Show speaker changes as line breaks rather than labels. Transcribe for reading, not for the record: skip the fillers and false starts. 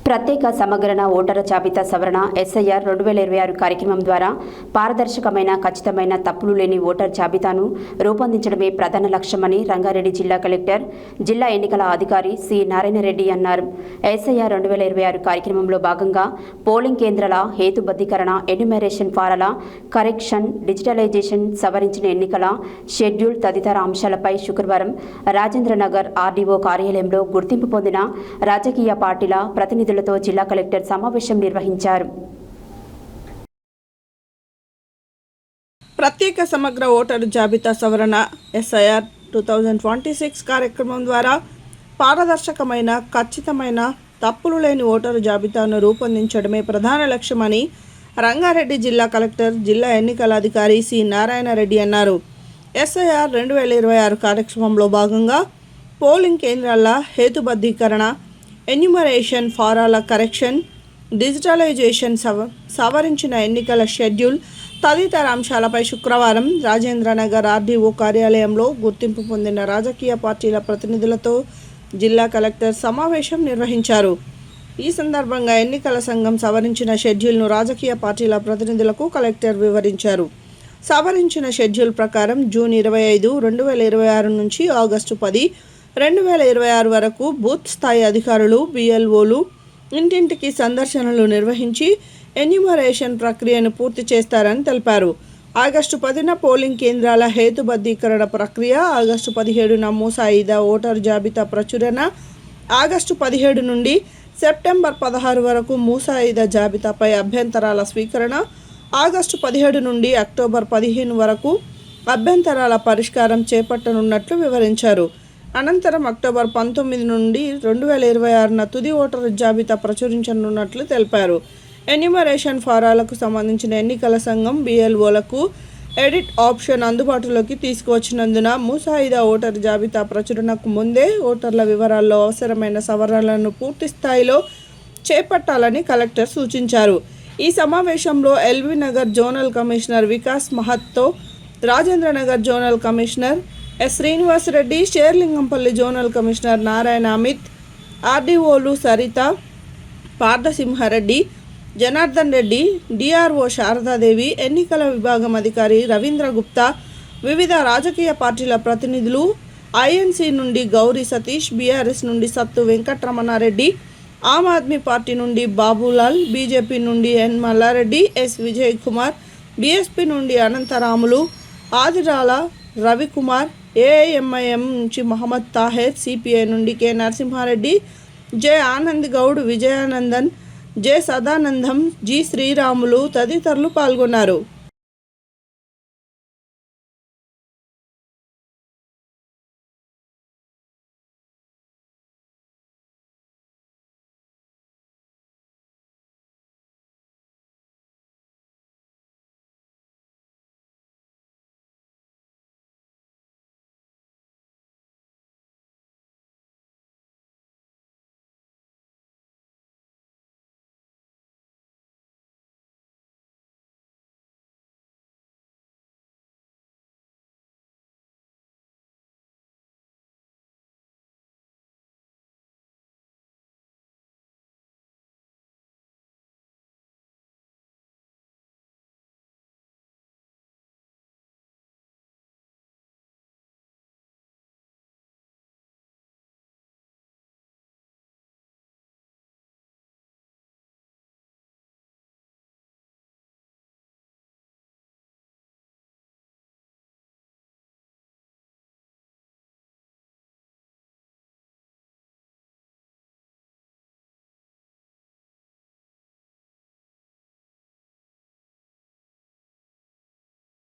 ప్రత్యేక సమగ్ర ఓటరు జాబితా సవరణ ఎస్ఐఆర్ 2026 కార్యక్రమం ద్వారా పారదర్శకమైన ఖచ్చితమైన తప్పులు లేని ఓటర్ జాబితాను రూపొందించడమే ప్రధాన లక్ష్యమని రంగారెడ్డి జిల్లా కలెక్టర్ జిల్లా ఎన్నికల అధికారి సి నారాయణ రెడ్డి అన్నారు. ఎస్ఐఆర్ 2026 కార్యక్రమంలో భాగంగా పోలింగ్ కేంద్రాల హేతుబద్ధీకరణ, ఎన్యూమరేషన్ ఫారాల కరెక్షన్, డిజిటలైజేషన్, సవరించిన ఎన్నికల షెడ్యూల్ తదితర అంశాలపై శుక్రవారం రాజేంద్రనగర్ ఆర్డీఓ కార్యాలయంలో గుర్తింపు పొందిన రాజకీయ పార్టీల ప్రతినిధులతో జిల్లా కలెక్టర్ సమావేశం నిర్వహించారు.
ప్రత్యేక సమగ్ర ఓటరు జాబితా సవరణ ఎస్ఐఆర్ 2026 కార్యక్రమం ద్వారా పారదర్శకమైన ఖచ్చితమైన తప్పులు లేని ఓటరు జాబితాను రూపొందించడమే ప్రధాన లక్ష్యమని రంగారెడ్డి జిల్లా కలెక్టర్ జిల్లా ఎన్నికల అధికారి సి నారాయణ రెడ్డి అన్నారు. ఎస్ఐఆర్ 2026 కార్యక్రమంలో భాగంగా పోలింగ్ కేంద్రాల హేతుబద్ధీకరణ, ఎన్యూమరేషన్ ఫారాల కరెక్షన్, డిజిటలైజేషన్, సవరించిన ఎన్నికల షెడ్యూల్ తదితర అంశాలపై శుక్రవారం రాజేంద్రనగర్ ఆర్డీఓ కార్యాలయంలో గుర్తింపు పొందిన రాజకీయ పార్టీల ప్రతినిధులతో జిల్లా కలెక్టర్ సమావేశం నిర్వహించారు. ఈ సందర్భంగా ఎన్నికల సంఘం సవరించిన షెడ్యూల్ను రాజకీయ పార్టీల ప్రతినిధులకు కలెక్టర్ వివరించారు. సవరించిన షెడ్యూల్ ప్రకారం జూన్ 25, 2026 నుంచి ఆగస్టు 10, 2026 వరకు బూత్ స్థాయి అధికారులు, బిఎల్ఓలు ఇంటింటికి సందర్శనలు నిర్వహించి ఎన్యూమరేషన్ ప్రక్రియను పూర్తి చేస్తారని తెలిపారు. ఆగస్టు 10న పోలింగ్ కేంద్రాల హేతుబద్ధీకరణ ప్రక్రియ, ఆగస్టు 17న ముసాయిదా ఓటరు జాబితా ప్రచురణ, ఆగస్టు 17 నుండి సెప్టెంబర్ 16 వరకు ముసాయిదా జాబితాపై అభ్యంతరాల స్వీకరణ, ఆగస్టు 17 నుండి అక్టోబర్ 15 వరకు అభ్యంతరాల పరిష్కారం చేపట్టనున్నట్లు వివరించారు. అనంతరం అక్టోబర్ 19 నుండి 2026న తుది ఓటరు జాబితా ప్రచురించనున్నట్లు తెలిపారు. ఎన్యూమరేషన్ ఫారాలకు సంబంధించిన ఎన్నికల సంఘం బిఎల్ఓలకు ఎడిట్ ఆప్షన్ అందుబాటులోకి తీసుకువచ్చినందున ముసాయిదా ఓటరు జాబితా ప్రచురణకు ముందే ఓటర్ల వివరాల్లో అవసరమైన సవరణలను పూర్తి స్థాయిలో చేపట్టాలని కలెక్టర్ సూచించారు. ఈ సమావేశంలో LB Nagar zonal commissioner Vikas Mahato, Rajendranagar zonal commissioner S Srinivas Reddy, Serilingampally zonal commissioner Narayana Amit, ఆర్డీఓలు సరిత, పార్థసింహారెడ్డి, జనార్దన్ రెడ్డి, డిఆర్ఓ శారదాదేవి, ఎన్నికల విభాగం అధికారి రవీంద్ర గుప్తా, వివిధ రాజకీయ పార్టీల ప్రతినిధులు, ఐఎన్సీ నుండి గౌరీ సతీష్, బీఆర్ఎస్ నుండి సత్తు వెంకటరమణారెడ్డి, ఆమ్ ఆద్మీ పార్టీ నుండి బాబులాల్, బీజేపీ నుండి N Mallareddy, S Vijay Kumar, BSP నుండి అనంతరాములు, ఆదిరాల రవికుమార్, ఏఐఎంఐఎం నుంచి మహమ్మద్ తాహెర్, సిపిఐ నుండి K Narasimhareddy, J Anand Goud, Vijayanandan, J Sadanandam, G Sriramulu తదితరులు పాల్గొన్నారు.